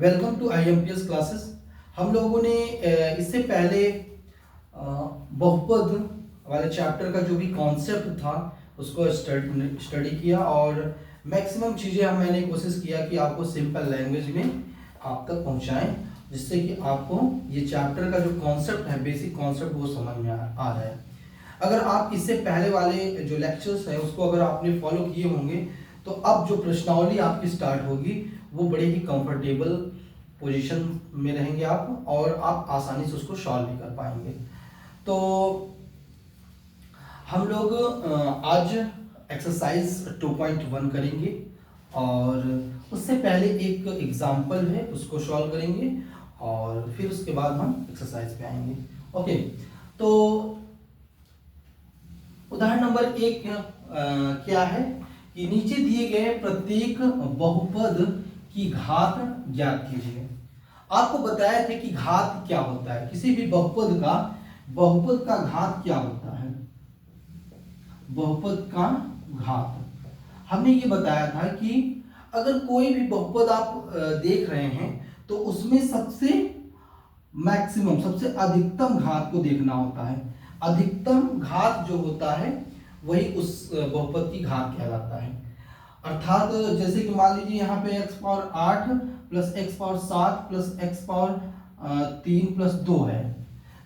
Welcome to IMPS classes. हम लोगों ने इससे पहले बहुपद वाले चैप्टर का जो भी कॉन्सेप्ट था उसको स्टडी किया और मैक्सिमम चीज़ें मैंने कोशिश किया कि आपको सिंपल लैंग्वेज में आप तक पहुंचाएं, जिससे कि आपको ये चैप्टर का जो कॉन्सेप्ट है, बेसिक कॉन्सेप्ट, वो समझ में आ जाए। अगर आप इससे पहले वाले जो लेक्चर्स हैं उसको अगर आपने फॉलो किए होंगे तो अब जो प्रश्नावली आपकी स्टार्ट होगी वो बड़े ही कंफर्टेबल पोजीशन में रहेंगे आप, और आप आसानी से उसको सॉल्व भी कर पाएंगे। तो हम लोग आज एक्सरसाइज 2.1 करेंगे और उससे पहले एक एग्जाम्पल है उसको सॉल्व करेंगे और फिर उसके बाद हम एक्सरसाइज पे आएंगे। ओके, तो उदाहरण नंबर 1 क्या है कि नीचे दिए गए प्रत्येक बहुपद की घात ज्ञात कीजिए। आपको बताया था कि घात क्या होता है, किसी भी बहुपद का घात क्या होता है। बहुपद का घात हमने ये बताया था कि अगर कोई भी बहुपद आप देख रहे हैं तो उसमें सबसे मैक्सिमम, सबसे अधिकतम घात को देखना होता है। अधिकतम घात जो होता है वही उस बहुपद की घात कहलाता है। अर्थात जैसे कि मान लीजिए यहाँ पे x power 8 plus x power 7 plus x power 3 plus 2 है,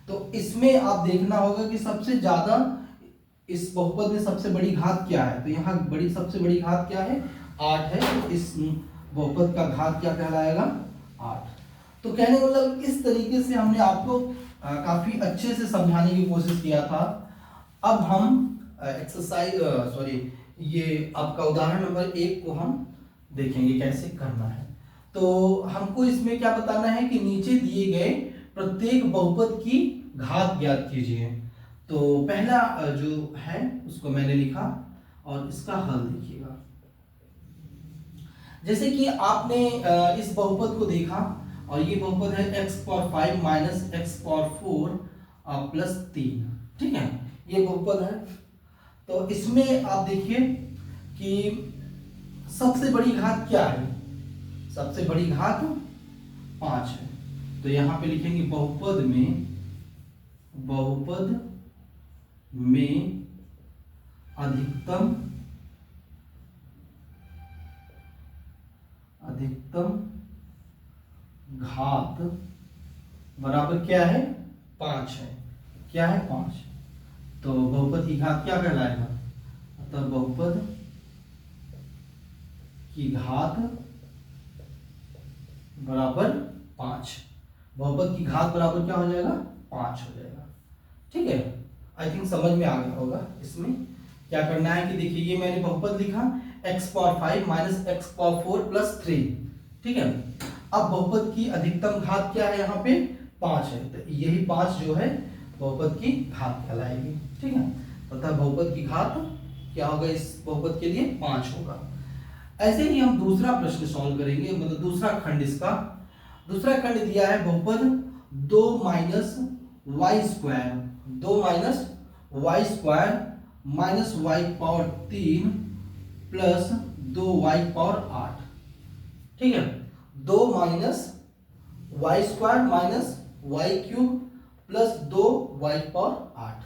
तो इसमें आप देखना होगा कि सबसे ज्यादा इस बहुपद में सबसे बड़ी घात क्या है। तो यहाँ सबसे बड़ी घात क्या है, 8 है। तो इस बहुपद का घात क्या कहलाएगा, 8। तो कहने का मतलब इस तरीके से हमने आपको काफी अच्छे से समझाने की कोशिश किया था। अब हम ये आपका उदाहरण नंबर 1 को हम देखेंगे कैसे करना है। तो हमको इसमें क्या बताना है कि नीचे दिए गए प्रत्येक बहुपद की घात ज्ञात कीजिए। तो पहला जो है उसको मैंने लिखा और इसका हल देखिएगा। जैसे कि आपने इस बहुपद को देखा और ये बहुपद है x power 5 minus x power 4 plus 3, ठीक है, ये बहुपद है। तो इसमें आप देखिए कि सबसे बड़ी घात क्या है, सबसे बड़ी घात 5 है। तो यहां पे लिखेंगे बहुपद में अधिकतम घात बराबर क्या है, 5 है। क्या है, 5। तो बहुपद की घात क्या कहलाएगा, मतलब बहुपद की घात बराबर 5। बहुपद की घात बराबर क्या हो जाएगा, 5 हो जाएगा। ठीक है, आई थिंक समझ में आ गया होगा। इसमें क्या करना है कि देखिए ये मैंने बहुपद लिखा x power 5 minus x power 4 plus 3, ठीक है। अब बहुपद की अधिकतम घात क्या है, यहाँ पे 5 है। तो यही 5 जो है बहुपद की घात कहलाएगी, ठीक है। तथा बहुपद की घात क्या होगा, इस बहुपद के लिए 5 होगा। ऐसे ही हम दूसरा प्रश्न सॉल्व करेंगे, मतलब दूसरा खंड इसका। दूसरा खंड दिया है बहुपद 2 minus Y square, 2 minus Y square minus Y power 3 plus 2 Y power 8, ठीक है। 2 minus Y square minus Y cube plus 2 Y power 8।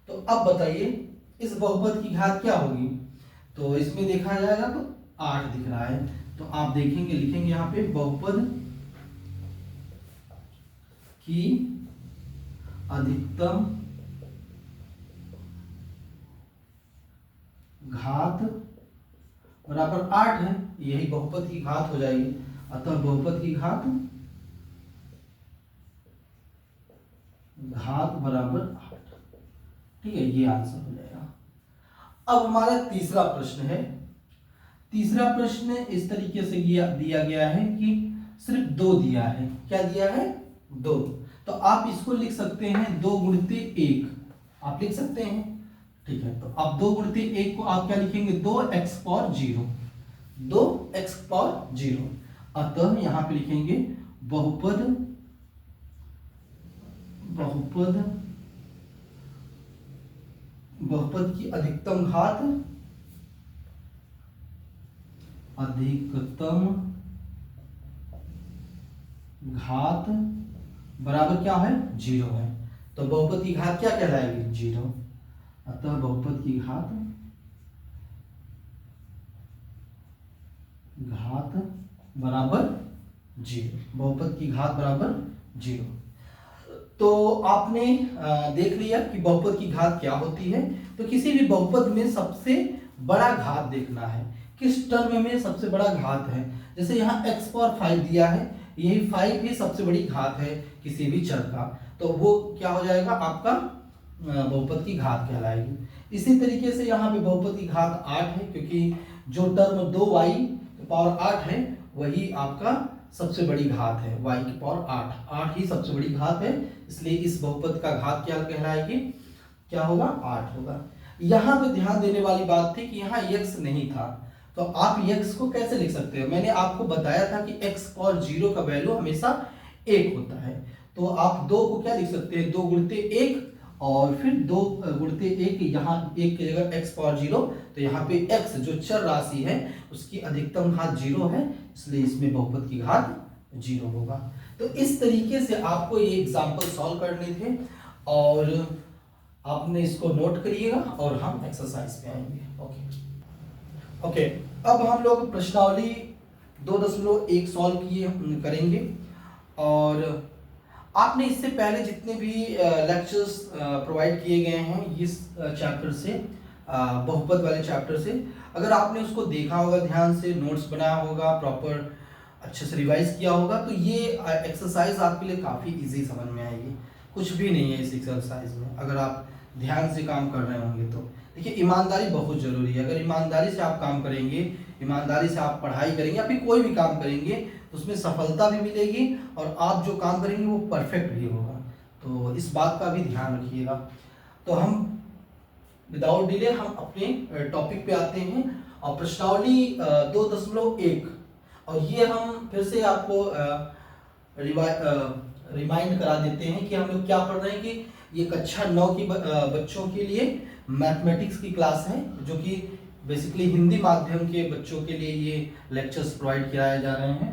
तो अब बताइए इस बहुपद की घात क्या होगी। तो इसमें देखा जाएगा तो 8 दिख रहा है। तो आप देखेंगे, लिखेंगे यहाँ पे बहुपद की अधिकतम घात बराबर 8 है, यही बहुपद की घात हो जाएगी। अतः बहुपद की घात बराबर 8, ठीक है, ये आंसर हो जाएगा। अब हमारा तीसरा प्रश्न है। तीसरा प्रश्न इस तरीके से दिया गया है कि सिर्फ 2 दिया है। क्या दिया है, 2। तो आप इसको लिख सकते हैं 2 गुणित 1, आप लिख सकते हैं, ठीक है। तो अब 2 गुणित 1 को आप क्या लिखेंगे, 2x पावर 0, 2x पावर 0। अतः यहां पे लिखेंगे बहुपद की अधिकतम घात घात बराबर क्या है, 0 है। तो बहुपद की घात क्या कहलाएगी, 0। अतः बहुपद की घात बराबर 0, बहुपद की घात बराबर 0। तो आपने देख लिया कि बहुपद की घात क्या होती है। तो किसी भी बहुपद में सबसे बड़ा घात देखना है, किस टर्म में सबसे बड़ा घात है। जैसे यहाँ x पावर 5 दिया है, यही 5 ही सबसे बड़ी घात है किसी भी चर का, तो वो क्या हो जाएगा, आपका बहुपद की घात कहलाएगी। इसी तरीके से यहाँ पे बहुपद की घात 8 है, क्योंकि जो टर्म 2y पावर 8 है वही आपका सबसे बड़ी घात है, y की पावर 8 ही सबसे बड़ी घात है, इसलिए इस बहुपद का घात क्या कहलाएगी, क्या होगा, 8 होगा। यहाँ पे ध्यान देने वाली बात थी कि यहाँ x नहीं था, तो आप x को कैसे लिख सकते हो। मैंने आपको बताया था कि x और 0 का वैल्यू हमेशा 1 होता है, तो आप 2 को क्या लिख सकते हैं, 2 गुणते 1 और फिर 2 गुणते 1, यहाँ 1 की जगह x पावर 0, तो यहाँ पे x जो चर राशि है उसकी अधिकतम घात 0 है, इसलिए इसमें बहुपद की घात 0 होगा। तो इस तरीके से आपको ये एग्जाम्पल सॉल्व करने थे और आपने इसको नोट करिएगा और हम एक्सरसाइज पे आएंगे। ओके, अब हम लोग प्रश्नावली 2.1 सॉल्व करेंगे। और आपने इससे पहले जितने भी लेक्चर्स प्रोवाइड किए गए हैं इस चैप्टर से, बहुपद वाले चैप्टर से, अगर आपने उसको देखा होगा, ध्यान से नोट्स बनाया होगा, प्रॉपर अच्छे से रिवाइज किया होगा, तो ये एक्सरसाइज आपके लिए काफ़ी इजी समझ में आएगी। कुछ भी नहीं है इस एक्सरसाइज में, अगर आप ध्यान से काम कर रहे होंगे तो। देखिए, ईमानदारी बहुत ज़रूरी है। अगर ईमानदारी से आप काम करेंगे, ईमानदारी से आप पढ़ाई करेंगे या फिर कोई भी काम करेंगे, तो उसमें सफलता भी मिलेगी और आप जो काम करेंगे वो परफेक्ट भी होगा। तो इस बात का भी ध्यान रखिएगा। तो हम विदाउट डिले हम अपने टॉपिक पे आते हैं, और प्रश्नावली 2.1, और ये हम फिर से आपको रिमाइंड करा देते हैं कि हम लोग क्या पढ़ रहे हैं, कि ये कक्षा 9 की बच्चों के लिए मैथमेटिक्स की क्लास है, जो कि बेसिकली हिंदी माध्यम के बच्चों के लिए ये लेक्चर्स प्रोवाइड कराए जा रहे हैं।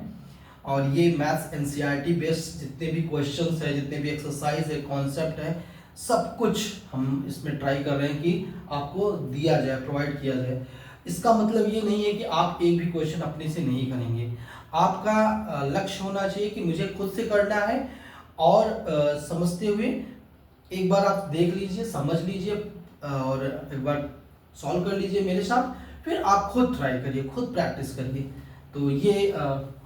और ये मैथ्स एनसीईआरटी बेस्ड जितने भी क्वेश्चंस है, जितने भी एक्सरसाइज है, कॉन्सेप्ट है, सब कुछ हम इसमें ट्राई कर रहे हैं कि आपको दिया जाए, प्रोवाइड किया जाए। इसका मतलब ये नहीं है कि आप एक भी क्वेश्चन अपने से नहीं करेंगे। आपका लक्ष्य होना चाहिए कि मुझे खुद से करना है, और समझते हुए एक बार आप देख लीजिए, समझ लीजिए और एक बार सॉल्व कर लीजिए मेरे साथ, फिर आप खुद ट्राई करिए, खुद प्रैक्टिस करिए। तो ये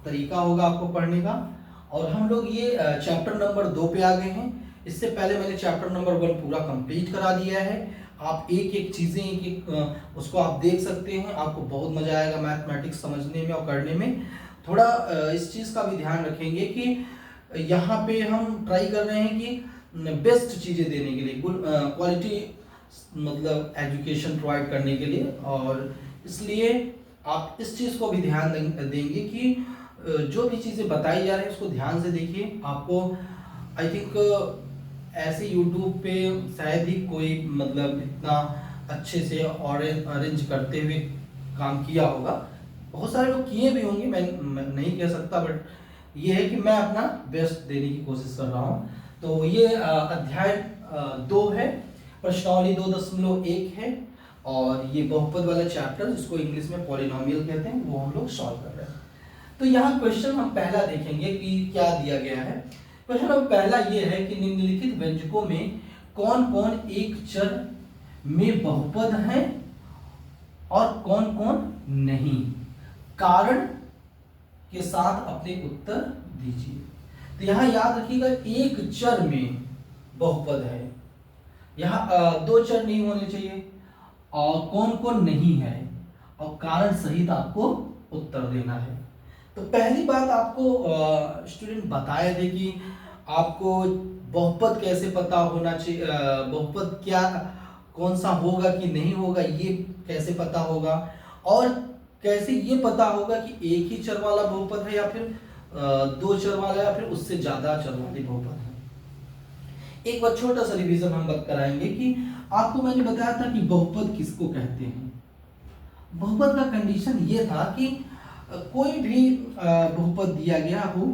तरीका होगा आपको पढ़ने का। और हम लोग ये चैप्टर नंबर 2 पे आ गए हैं। इससे पहले मैंने चैप्टर नंबर 1 पूरा कंप्लीट करा दिया है। आप एक एक चीज़ें उसको आप देख सकते हैं, आपको बहुत मजा आएगा मैथमेटिक्स समझने में और करने में। थोड़ा इस चीज़ का भी ध्यान रखेंगे कि यहाँ पे हम ट्राई कर रहे हैं कि बेस्ट चीज़ें देने के लिए, क्वालिटी मतलब एजुकेशन प्रोवाइड करने के लिए, और इसलिए आप इस चीज़ को भी ध्यान देंगे कि जो भी चीज़ें बताई जा रही हैं उसको ध्यान से देखिए। आपको आई थिंक ऐसे YouTube पे शायद ही कोई मतलब इतना अच्छे से अरेंज करते हुए काम किया होगा। बहुत सारे लोग किए भी होंगे, मैं नहीं कह सकता, बट ये है कि मैं अपना बेस्ट देने की कोशिश कर रहा हूँ। तो ये अध्याय 2 है, प्रश्नावली 2.1 है, और ये बहुपद वाला चैप्टर जिसको इंग्लिश में पॉलिनोमियल कहते हैं वो हम लोग सॉल्व कर रहे हैं। तो यहाँ क्वेश्चन हम पहला देखेंगे कि क्या दिया गया है। क्वेश्चन नंबर पहला ये है कि निम्नलिखित व्यंजकों में कौन कौन एक चर में बहुपद है और कौन कौन नहीं, कारण के साथ अपने उत्तर दीजिए। तो यहाँ याद रखिएगा, एक चर में बहुपद है, यहाँ 2 चर नहीं होने चाहिए, और कौन कौन नहीं है, और कारण सहित आपको उत्तर देना है। तो पहली बात आपको स्टूडेंट बताए थे कि आपको बहुपद कैसे पता होना चाहिए, बहुपद क्या कौन सा होगा कि नहीं होगा ये कैसे पता होगा, और कैसे ये पता होगा कि एक ही चर वाला बहुपद है या फिर 2 चर वाला या फिर उससे ज्यादा चर वाली बहुपद है। एक बार छोटा सा रिवीजन हम बात कराएंगे कि आपको मैंने बताया था कि बहुपद किसको कहते हैं। बहुपद का कंडीशन ये था कि कोई भी बहुपद दिया गया हो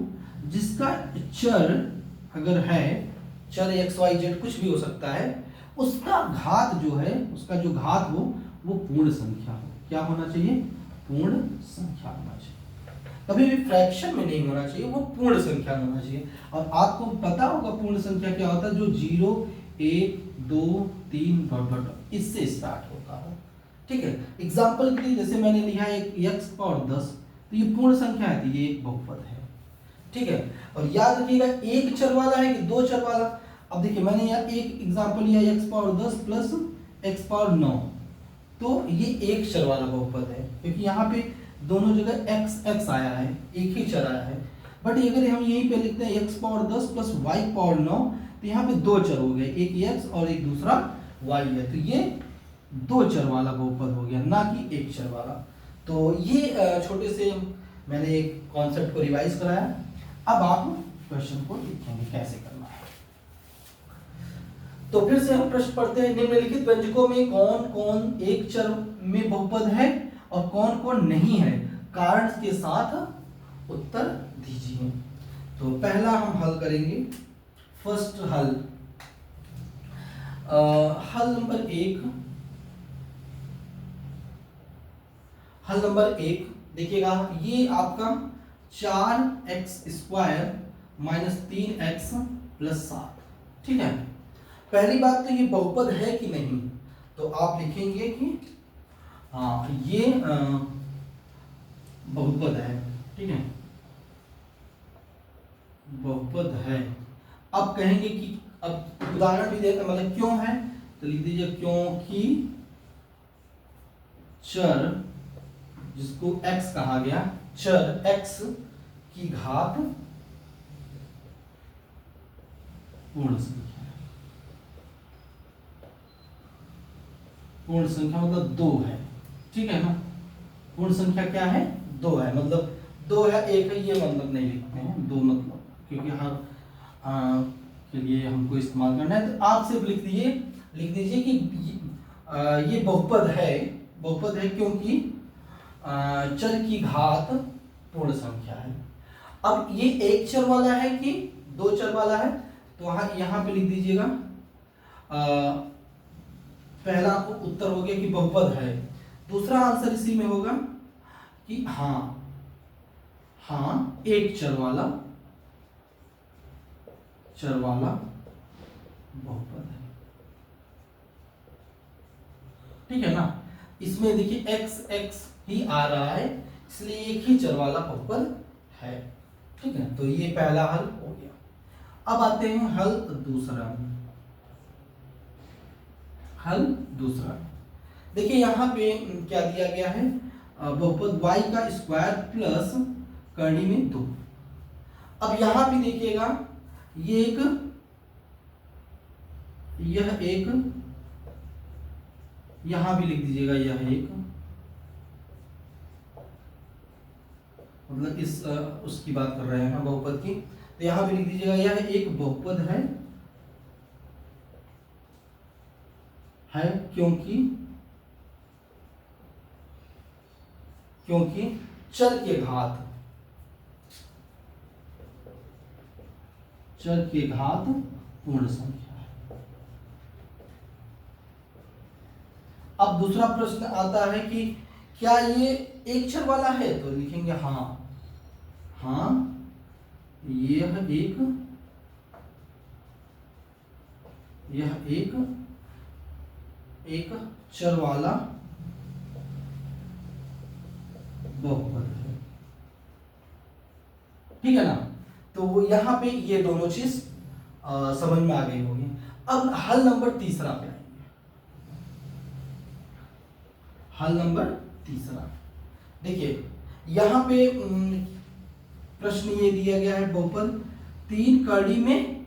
जिसका चर अगर है, चर एक्स वाई जेड कुछ भी हो सकता है, उसका घात जो है, उसका जो घात हो वो पूर्ण संख्या हो। क्या होना चाहिए? पूर्ण संख्या होना चाहिए। कभी भी फ्रैक्शन में नहीं होना चाहिए, वो पूर्ण संख्या होना चाहिए। और आपको पता होगा पूर्ण संख्या क्या होता है, जो 0 1 2 3 डॉट डॉट इससे स्टार्ट होता हो। ठीक है, एग्जांपल के लिए जैसे मैंने लिखा है x पावर 10, तो ये पूर्ण संख्या है, तो ये एक बहुपद है। ठीक है, और याद रखिएगा एक चर वाला है कि दो चर वाला। अब देखिए मैंने यहाँ एक एग्जांपल लिया x power 10 plus x power 9, तो ये एक चर वाला बहुपद है, क्योंकि यहाँ पे दोनों जगह x आया है, एक ही चर आया है। बट अगर हम यहीं पे लिखते हैं x power 10 plus y power 9, तो यहाँ पे दो चर हो गए, एक x और एक दूसरा y है, तो ये दो चर वाला बहुपद हो गया, ना कि एक चर वाला। तो ये छोटे से मैंने एक कॉन्सेप्ट को रिवाइज कराया। अब आप क्वेश्चन को लिखेंगे कैसे करना है। तो फिर से हम प्रश्न पढ़ते हैं, निम्नलिखित व्यंजकों में कौन कौन एक चर में बहुपद है और कौन कौन नहीं है, कारण के साथ उत्तर दीजिए। तो पहला हम हल करेंगे, फर्स्ट हल, हल नंबर एक देखिएगा, ये आपका 4x² माइनस 3x प्लस 7। ठीक है, पहली बात तो ये बहुपद है कि नहीं, तो आप लिखेंगे कि हाँ ये बहुपद है। ठीक है, बहुपद है। अब कहेंगे कि अब उदाहरण भी देते, मतलब क्यों है, तो लिख दीजिए क्योंकि चर जिसको x कहा गया, चर x की घात पूर्ण संख्या है। पूर्ण संख्या मतलब 2 है। ठीक है ना, पूर्ण संख्या क्या है? 2 है, मतलब 2 है 1 है, ये मतलब नहीं लिखते हैं 2, मतलब क्योंकि हर के लिए हमको इस्तेमाल करना है, तो आप सिर्फ लिख दीजिए कि ये बहुपद है क्योंकि चर की घात पूर्ण संख्या है। अब ये एक चर वाला है कि दो चर वाला है, तो यहाँ पे लिख दीजिएगा पहला उत्तर हो गया कि बहुपद है। दूसरा आंसर इसी में होगा कि हाँ एक चर वाला बहुपद है। ठीक है ना, इसमें देखिए x ही आ रहा है, इसलिए एक ही चर वाला बहुपद है। ठीक है, तो ये पहला हल हो गया। अब आते हैं हल दूसरा। देखिए यहाँ पे क्या दिया गया है, बहुपद y का स्क्वायर प्लस करनी में 2। अब यहाँ पे देखिएगा यह एक यहां भी लिख दीजिएगा, यह एक, मतलब इस उसकी बात कर रहे हैं ना बहुपद की, तो यहां भी लिख दीजिएगा यह एक बहुपद है क्योंकि चर के घात पूर्ण संख्या है। अब दूसरा प्रश्न आता है कि क्या ये एक चर वाला है, तो लिखेंगे हाँ यह एक चर वाला बहुपद है। ठीक है ना, तो यहाँ पे ये दोनों चीज समझ में आ गई होगी। अब हल नंबर तीसरा पे आएंगे। हल नंबर तीसरा देखिए, यहाँ पे प्रश्न ये दिया गया है, बहुपद 3 कड़ी में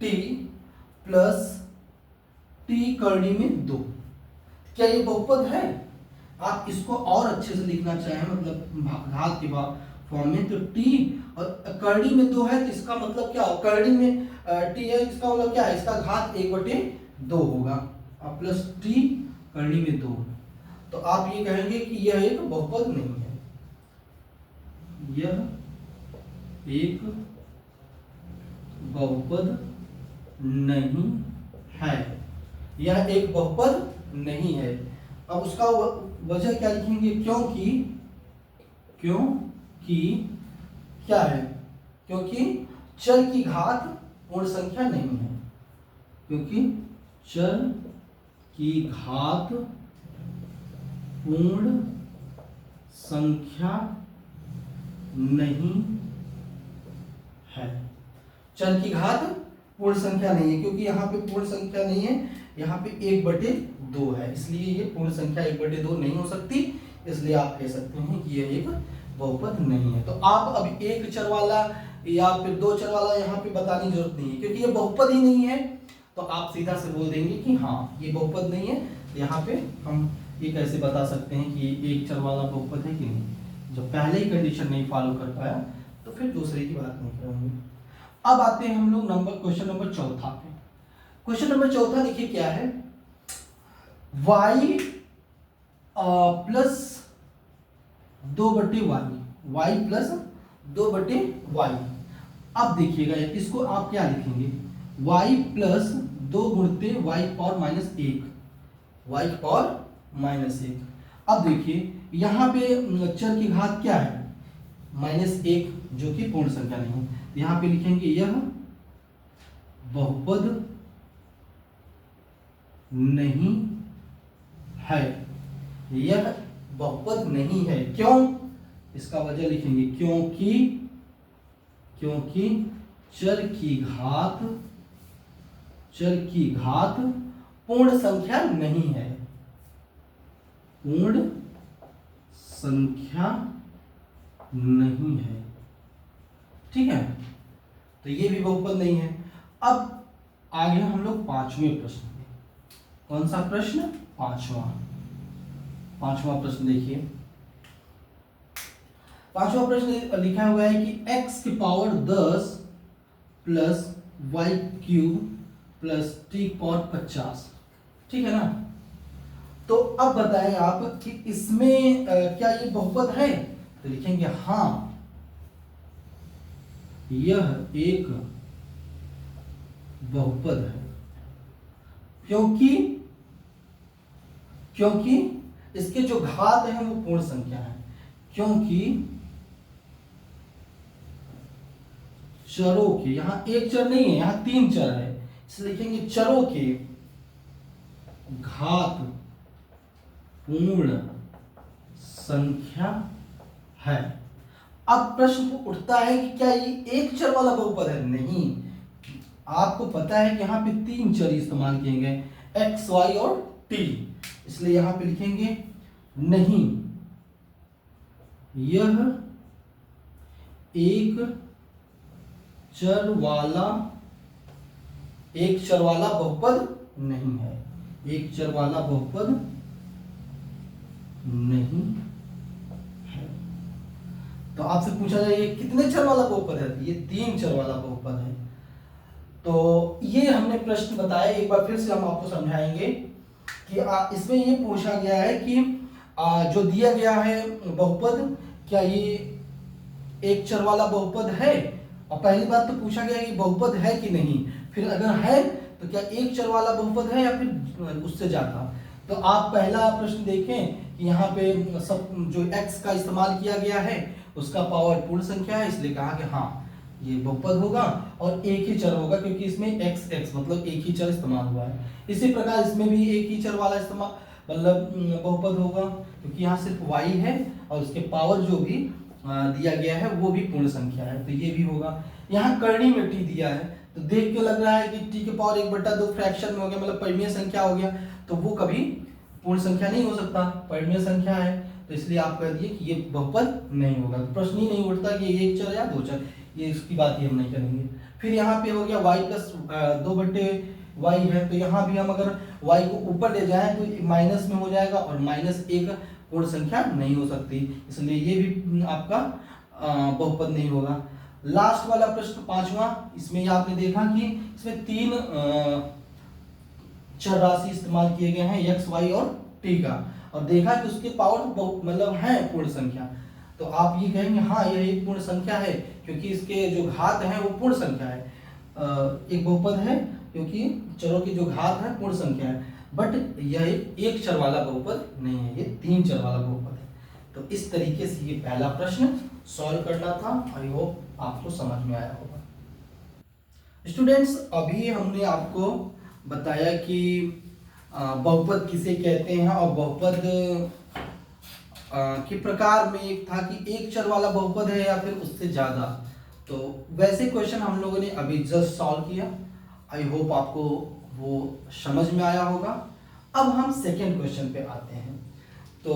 t प्लस t कड़ी में 2। क्या ये बहुपद है? आप इसको और अच्छे से लिखना चाहें, मतलब घात के फॉर्म में, तो t और करड़ी में 2 है, तो इसका मतलब क्या हो, करड़ी में t है, इसका मतलब क्या है, इसका घात 1/2 होगा, प्लस t करड़ी में 2, तो आप ये कहेंगे कि यह एक बहुपद नहीं है, यह एक बहुपद नहीं है, यह एक बहुपद नहीं है। अब उसका वजह क्या लिखेंगे, क्योंकि क्या है, क्योंकि चर की घात पूर्ण संख्या नहीं है, क्योंकि चर की घात पूर्ण संख्या नहीं है। चर की घात पूर्ण संख्या नहीं है, क्योंकि यहाँ पे पूर्ण संख्या नहीं है, यहाँ पे 1/2 है, इसलिए ये पूर्ण संख्या 1/2 नहीं हो सकती, इसलिए आप कह सकते हैं कि यह एक बहुपद नहीं है। तो आप अब एक चर वाला या फिर दो चर वाला यहाँ पे बताने की जरूरत नहीं है, क्योंकि ये बहुपद ही नहीं है, तो आप सीधा से बोल देंगे कि हाँ ये बहुपद नहीं है। यहाँ पे हम ये कैसे बता सकते हैं कि एक चर वाला बहुपद है कि नहीं, जब पहले ही कंडीशन नहीं फॉलो कर पाया तो फिर दूसरे की बात नहीं करेंगे। अब आते हैं हम लोग क्वेश्चन नंबर चौथा पे। क्वेश्चन नंबर चौथा देखिए क्या है, y plus 2/y, y plus 2/y। अब देखिएगा इसको आप क्या लिखेंगे, y प्लस 2 गुणित y पावर -1, y पावर -1। अब देखिए यहाँ पे चर की घात क्या है, -1, जो कि पूर्ण संख्या नहीं है, तो यहाँ पे लिखेंगे यह बहुपद नहीं है, यह बहुपद नहीं है। क्यों, इसका वजह लिखेंगे, क्योंकि चर की घात पूर्ण संख्या नहीं है, पूर्ण संख्या नहीं है। ठीक है, तो ये भी बहुपद नहीं है। अब आगे हम लोग पांचवें प्रश्न पे। कौन सा प्रश्न, पांचवा प्रश्न देखिए। पांचवा प्रश्न लिखा हुआ है कि x की power 10 plus Y cube plus T power 50। ठीक है ना, तो अब बताएं आप कि इसमें क्या ये बहुपद है, तो लिखेंगे हाँ यह एक बहुपद है, क्योंकि इसके जो घात है वो पूर्ण संख्या है, क्योंकि चरों के, यहां एक चर नहीं है, यहां 3 चर है, इसलिए लिखेंगे चरों के घात पूर्ण संख्या है। अब प्रश्न उठता है कि क्या ये एक चर वाला बहुपद है, नहीं, आपको पता है कि यहाँ पे 3 चर इस्तेमाल किए गए, x, y और t, इसलिए यहां पे लिखेंगे नहीं यह एक चर वाला बहुपद नहीं है, एक चर वाला बहुपद नहीं है। तो आपसे पूछा जाए ये कितने चर वाला बहुपद है, तो ये 3 चर वाला बहुपद है। तो ये हमने प्रश्न बताया, एक बार फिर से हम आपको समझाएंगे कि इसमें ये पूछा गया है कि जो दिया गया है बहुपद, क्या ये एक चर वाला बहुपद है, और पहली बात तो पूछा गया है कि बहुपद है कि नहीं, फिर अगर है तो क्या एक चर वाला बहुपद है या फिर उससे ज्यादा। तो आप पहला प्रश्न देखें कि यहाँ पे सब जो x का इस्तेमाल किया गया है उसका पावर पूर्ण संख्या है, इसलिए कहा कि हाँ ये बहुपद होगा और एक ही चर होगा, क्योंकि इसमें x मतलब एक ही चर इस्तेमाल हुआ है। इसी प्रकार इसमें भी एक ही चर वाला इस्तेमाल मतलब बहुपद होगा, क्योंकि यहाँ सिर्फ y है और उसके पावर जो भी दिया गया है वो भी पूर्ण संख्या है, तो ये भी होगा। यहाँ करनी में t दिया है, तो देख के लग रहा है कि t के पावर 1/2 फ्रैक्शन में हो गया, मतलब परिमेय संख्या हो गया, तो वो कभी पूर्ण संख्या नहीं हो सकता, परिमेय संख्या है, तो इसलिए आप कह दिए कि ये बहुपद नहीं होगा। तो प्रश्न ही नहीं उठता कि एक चर या दो चर, ये इसकी बात ही हम नहीं करेंगे। फिर यहाँ पे हो गया y प्लस 2/y है, तो यहाँ भी हम अगर y को ऊपर ले जाएं तो माइनस में हो जाएगा, और -1 पूर्ण संख्या नहीं हो सकती, इसलिए ये भी आपका बहुपद नहीं होगा। लास्ट वाला प्रश्न पांचवा, इसमें आपने देखा कि इसमें 3 चर राशि इस्तेमाल किए गए हैं, x, y और t का, और देखा कि उसके पावर मतलब है पूर्ण संख्या, तो आप ये कहेंगे हाँ यह एक पूर्ण संख्या है, क्योंकि इसके जो घात हैं वो पूर्ण संख्या है। एक बहुपद है क्योंकि चरों की जो घात है पूर्ण संख्या है, बट यह एक चर वाला बहुपद नहीं है, ये 3 चर वाला बहुपद है। तो इस तरीके से ये पहला प्रश्न सॉल्व करना था। आई होप आपको समझ में आया होगा। स्टूडेंट्स, अभी हमने आपको बताया कि बहुपद किसे कहते हैं और बहुपद के प्रकार में एक था कि एक चर वाला बहुपद है या फिर उससे ज्यादा। तो वैसे क्वेश्चन हम लोगों ने अभी जस्ट सॉल्व किया। आई होप आपको वो समझ में आया होगा। अब हम सेकेंड क्वेश्चन पे आते हैं। तो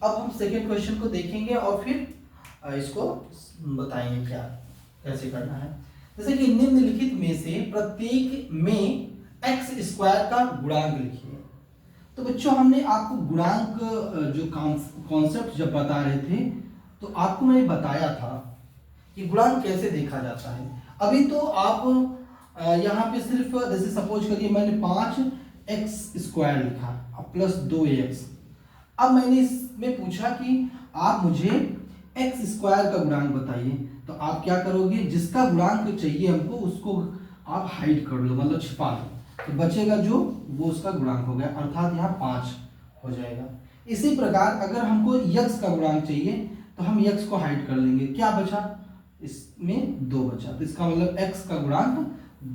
अब हम सेकेंड क्वेश्चन को देखेंगे और फिर इसको बताएंगे क्या कैसे करना है। जैसे कि निम्नलिखित में से प्रत्येक में x स्क्वायर का गुणांक लिखिए। तो बच्चों, हमने आपको गुणांक जो कॉन्सेप्ट जब बता रहे थे तो आपको मैंने बताया था कि गुणांक कैसे देखा जाता है। अभी तो आप यहाँ पे सिर्फ जैसे सपोज करिए मैंने 5x स्क्वायर लिखा प्लस 2ax। अब मैंने इसमें पूछा कि आप मुझे x स्क्वायर का गुणांक बताइए, तो आप क्या करोगे, जिसका गुणांक चाहिए हमको उसको आप हाइड कर लो, मतलब छिपा लो, तो बचेगा जो वो उसका गुणांक हो गया, अर्थात यहाँ 5 हो जाएगा। इसी प्रकार अगर हमको x का गुणांक चाहिए तो हम x को हाइड कर लेंगे, क्या बचा, इसमें 2 बचा, तो इसका मतलब x का गुणांक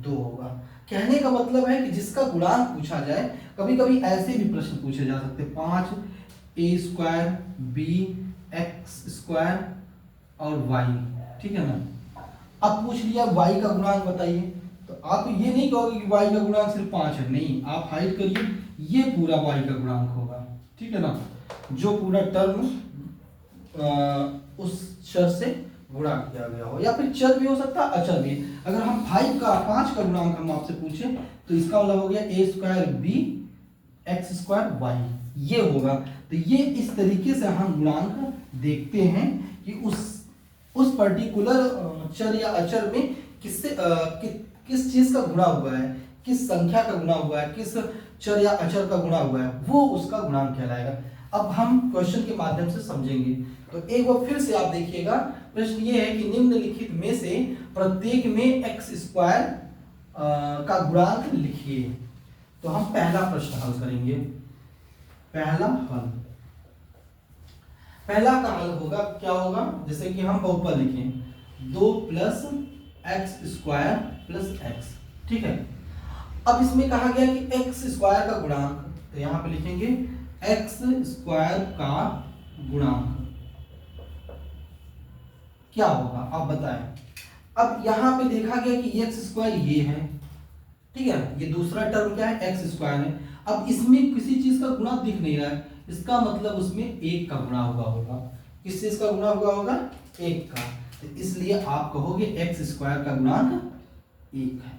2 होगा। कहने का मतलब है कि जिसका गुणांक पूछा जाए, कभी कभी ऐसे भी प्रश्न पूछे जा सकते, 5a square b x square और y, ठीक है ना। अब पूछ लिया y का गुणांक बताइए, तो आप ये नहीं कहोगे कि y का गुणांक सिर्फ 5 है, नहीं, आप हाइड करिए, ये पूरा y का गुणांक होगा, ठीक है ना, जो पूरा टर्म उस चर से गुणा किया गया हो, या फिर चर भी हो सकता है अचर भी। अगर हम 5 का गुणांक हम आपसे पूछे तो इसका मतलब हो गया a square b x square y, ये होगा। तो ये इस तरीके से हम गुणांक देखते हैं कि उस पर्टिकुलर चर या अचर में किस चीज का गुणा हुआ है, किस संख्या का गुणा हुआ है, किस चर या अचर का गुणा हुआ है, वो उसका गुणांक कहलाएगा। अब हम क्वेश्चन के माध्यम से समझेंगे। तो एक बार फिर से आप देखिएगा, प्रश्न ये है कि निम्नलिखित में से प्रत्येक में x स्क्वायर का गुणांक लिखिए। तो हम पहला प्रश्न हल करेंगे। पहला का हल होगा, क्या होगा, जैसे कि हम बहुपद लिखें 2 plus x square plus x, ठीक है। अब इसमें कहा गया कि एक्स स्क्वायर का गुणांक, तो यहां पे लिखेंगे एक्स स्क्वायर का गुणांक क्या होगा, आप बताएं। अब यहां पे देखा गया कि एक्स स्क्वायर ये है, ठीक है, ये दूसरा टर्म क्या है, एक्स स्क्वायर है। अब इसमें किसी चीज का गुणा दिख नहीं रहा है, इसका मतलब उसमें 1 का गुणा हुआ होगा। किस चीज का गुणा हुआ होगा, 1 का। तो इसलिए आप कहोगे एक्स स्क्वायर का गुणांक 1 है।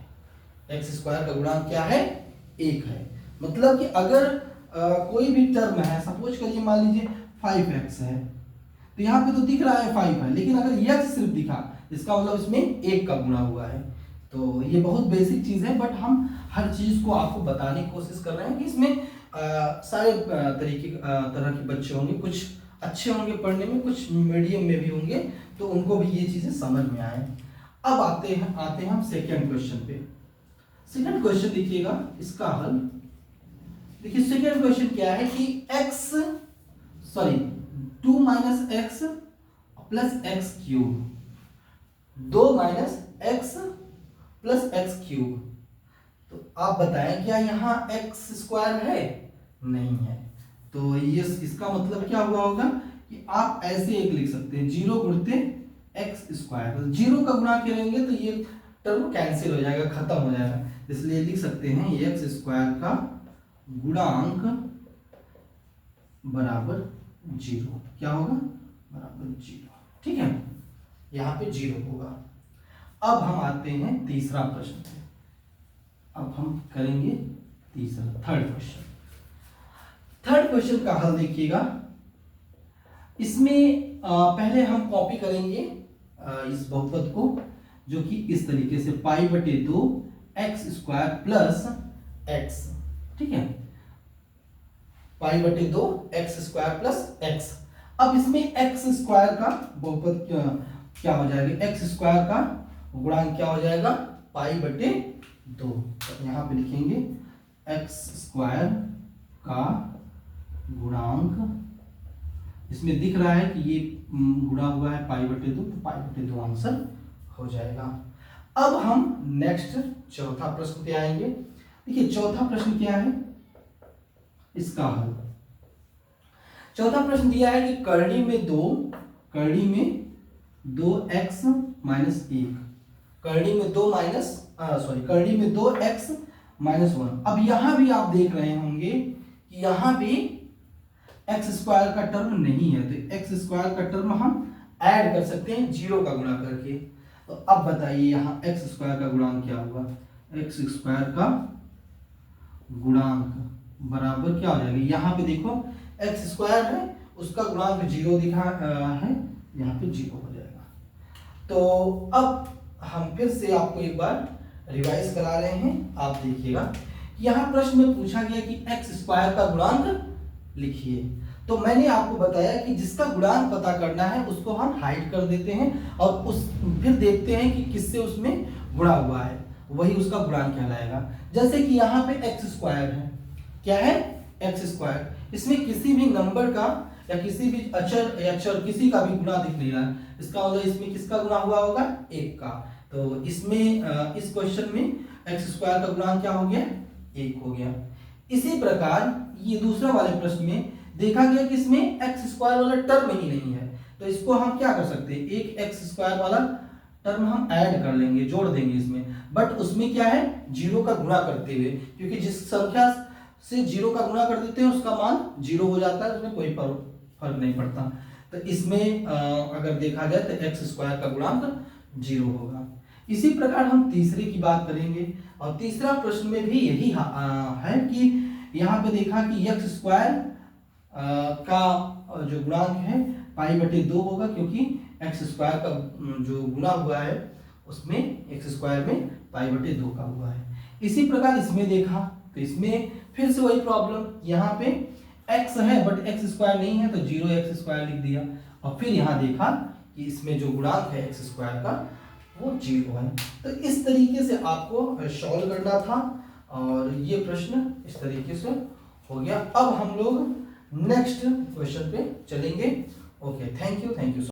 एक्स स्क्वायर का गुणांक क्या है, 1 है। मतलब कि अगर कोई भी टर्म है, सपोज करिए मान लीजिए 5x है, तो यहाँ पे तो दिख रहा है 5 है, लेकिन अगर x सिर्फ दिखा, इसका मतलब इसमें 1 का गुणा हुआ है। तो ये बहुत बेसिक चीज है, बट हम हर चीज को आपको बताने की कोशिश कर रहे हैं कि इसमें सारे तरह के बच्चे होंगे, कुछ अच्छे होंगे पढ़ने में, कुछ मीडियम में भी होंगे, तो उनको भी ये चीजें समझ में आए। अब आते हैं हम सेकेंड क्वेश्चन पे। सेकेंड क्वेश्चन देखिएगा, इसका हल देखिए। सेकेंड क्वेश्चन क्या है कि 2 minus x plus x cube, 2 minus x plus x cube. तो आप बताएं क्या यहाँ एक्स स्क्वायर है, नहीं है। तो ये इसका मतलब क्या हुआ होगा कि आप ऐसे एक लिख सकते हैं, 0 गुणते एक्स स्क्वायर। तो 0 का गुणा करेंगे तो ये टर्म कैंसिल हो जाएगा, खत्म हो जाएगा, इसलिए लिख सकते हैं एक्स स्क्वायर का गुणांक बराबर 0। क्या होगा, बराबर 0, ठीक है, यहाँ पे 0 होगा। अब हम आते हैं तीसरा प्रश्न पे। अब हम करेंगे थर्ड क्वेश्चन का हल देखिएगा। इसमें पहले हम कॉपी करेंगे इस बहुपद को, जो कि इस तरीके से π/2 एक्स स्क्वायर प्लस एक्स, ठीक है, π/2 एक्स स्क्वायर प्लस एक्स। अब इसमें एक्स स्क्वायर का बहुपद क्या हो जाएगा, एक्स स्क्वायर का गुणांक क्या हो जाएगा, पाई बटे 2। तो यहाँ पे लिखेंगे एक्स स्क्वायर का गुणांक, इसमें दिख रहा है कि ये गुणा हुआ है पाई बटे 2, तो पाई बटे 2 आंसर हो जाएगा। अब हम नेक्स्ट चौथा प्रश्न पे आएंगे। देखिए चौथा प्रश्न क्या है, इसका हल। चौथा प्रश्न दिया है कि करड़ी में 2x माइनस 1, करड़ी में 2x माइनस 1। अब यहां भी आप देख रहे होंगे कि यहां भी एक्स स्क्वायर का टर्म नहीं है, तो एक्स स्क्वायर का टर्म हम ऐड कर सकते हैं 0 का गुणा करके। तो अब बताइए यहाँ एक्स स्क्वायर का गुणांक क्या होगा, एक्स स्क्वायर का गुणांक बराबर क्या हो जाएगा, यहाँ पे देखो एक्स स्क्वायर है, उसका गुणांक 0 दिखा है, यहाँ पे 0 हो जाएगा। तो अब हम फिर से आपको एक बार रिवाइज करा रहे हैं, आप देखिएगा। यहाँ प्रश्न में पूछा गया कि एक्स स्क्वायर का गुणांक लिखिए। तो मैंने आपको बताया कि जिसका गुणांक पता करना है उसको हम हाइड कर देते हैं और फिर देखते हैं कि किससे उसमें गुणा हुआ है, वही उसका गुणांक कहलाएगा। जैसे कि यहाँ पे एक्स स्क्वायर है, क्या है एक्स स्क्वायर, इसमें किसी भी नंबर का या किसी भी अचर या चर किसी का भी गुणा दिख नहीं रहा, इसका मतलब इसमें किसका गुणा हुआ होगा, 1 का। तो इसमें इस क्वेश्चन में एक्स स्क्वायर का गुणांक क्या हो गया, 1 हो गया। इसी प्रकार ये दूसरा वाले प्रश्न में देखा गया कि इसमें एक्स स्क्वायर वाला टर्म ही नहीं है, तो इसको हम क्या कर सकते हैं, एक एक्स स्क्वायर वाला टर्म हम ऐड कर लेंगे, जोड़ देंगे इसमें। बट उसमें क्या है, 0 का गुणा करते हुए, क्योंकि जिस संख्या से 0 का गुणा कर देते हैं उसका मान 0 हो जाता है, उसमें कोई फर्क नहीं पड़ता। तो इसमें अगर देखा जाए तो एक्स स्क्वायर का गुणांक 0 होगा। इसी प्रकार हम तीसरे की बात करेंगे, और तीसरा प्रश्न में भी यही है कि यहाँ पे देखा कि एक्स स्क्वायर का जो गुणांक है पाई बटे 2 होगा, क्योंकि एक्स स्क्वायर का जो गुणा हुआ है उसमें एक्स स्क्वायर में पाई बटे 2 का हुआ है। इसी प्रकार इसमें देखा तो इसमें फिर से वही प्रॉब्लम, यहाँ पे x है बट एक्स स्क्वायर नहीं है, तो 0x स्क्वायर लिख दिया। और फिर यहाँ देखा कि इसमें जो गुणांक है एक्स स्क्वायर का वो 0 है। तो इस तरीके से आपको सॉल्व करना था, और ये प्रश्न इस तरीके से हो गया। अब हम लोग नेक्स्ट क्वेश्चन पे चलेंगे। Okay, thank you.